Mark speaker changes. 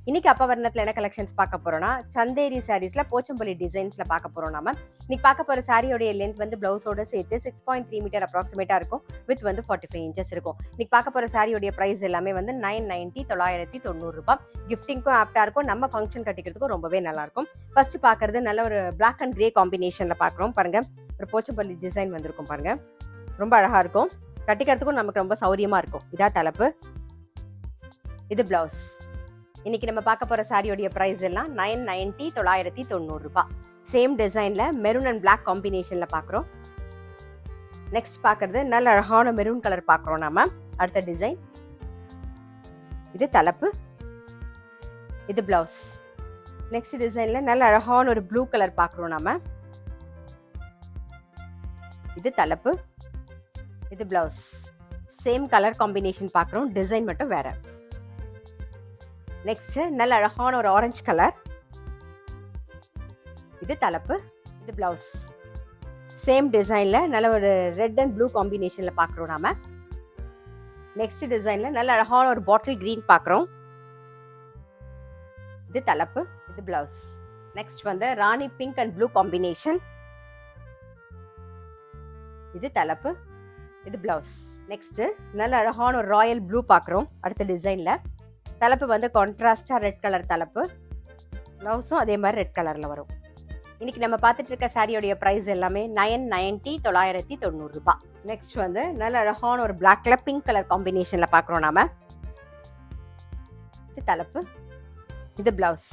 Speaker 1: இன்னைக்கு அப்பா வர்ணத்துல என்ன கலெக்ஷன்ஸ் பார்க்க போறோம்னா சந்தேரி சாரீஸ்ல போச்சம்பள்ளி டிசைன்ஸ்ல பார்க்க போறோம். நாம இன்னைக்கு பார்க்க போற சாரியோட லென்த் வந்து பிளவுஸோட சேர்த்து 6.3 மீட்டர் அப்ராக்சிமேட்டா இருக்கும். வித் வந்து 45 இன்ச்சஸ் இருக்கும். இன்னைக்கு பார்க்க போற சாரியோட பிரைஸ் எல்லாமே வந்து 990 990 ரூபாய். கிஃப்டிங்க்கும் ஆப்டா இருக்கும். நம்ம ஃபங்க்ஷன் கட்டிக்கிறதுக்கும் ரொம்பவே நல்லா இருக்கும். ஃபர்ஸ்ட் பாக்குறது நல்ல ஒரு பிளாக் அண்ட் கிரே காம்பினேஷன்ல பாக்குறோம். பாருங்க, ஒரு போச்சம்பள்ளி டிசைன் வந்திருக்கும். பாருங்க, ரொம்ப அழகா இருக்கும். கட்டிக்கிறதுக்கும் நமக்கு ரொம்ப சௌரியமா இருக்கும். இதா தலைப்பு, இது பிளவுஸ். இன்னைக்கு நம்ம பார்க்க போற சாரியோட பிரைஸ் எல்லாம் 990 990 ரூபாய். சேம் டிசைன்ல மெரூன் அண்ட் பிளாக் காம்பினேஷன்ல பாக்குறோம். நெக்ஸ்ட் பாக்குறது நல்ல அழகான மெரூன் கலர் பாக்குறோம். நாம அடுத்த டிசைன், இது தலைப்பு, இது பிளவுஸ். நெக்ஸ்ட் டிசைன்ல நல்ல அழகான ஒரு ப்ளூ கலர் பாக்குறோம். நாம இது தலைப்பு, இது பிளவுஸ். சேம் கலர் காம்பினேஷன் பாக்குறோம், டிசைன் மட்டும் வேற. நெக்ஸ்ட் நல்ல அழகான ஒரு ஆரஞ்சு கலர், இது தலைப்பு, இது பிளவுஸ். சேம் டிசைன்ல நல்ல ஒரு ரெட் அண்ட் ப்ளூ காம்பினேஷன்ல பாக்குறோம். நாம நெக்ஸ்ட் டிசைன்ல நல்ல அழகான ஒரு பாட்டில் கிரீன் பாக்குறோம், இது தலைப்பு, இது பிளவுஸ். நெக்ஸ்ட் வந்து ராணி பிங்க் அண்ட் ப்ளூ காம்பினேஷன், இது தலைப்பு, இது பிளவுஸ். நெக்ஸ்ட் நல்ல அழகான ஒரு ராயல் ப்ளூ பாக்குறோம். அடுத்த டிசைன்ல தலைப்பு வந்து கான்ட்ராஸ்டா ரெட் கலர் தலைப்பு, பிளவுஸும் அதே மாதிரி ரெட் கலர்ல வரும். இன்னைக்கு நம்ம பார்த்துட்டு இருக்க சாரியோடைய பிரைஸ் எல்லாமே 990 990 ரூபாய். நெக்ஸ்ட் வந்து நல்ல அழகான ஒரு பிளாக்ல பிங்க் கலர் காம்பினேஷன்ல பாக்குறோம். நாம இது தலைப்பு, இது பிளவுஸ்.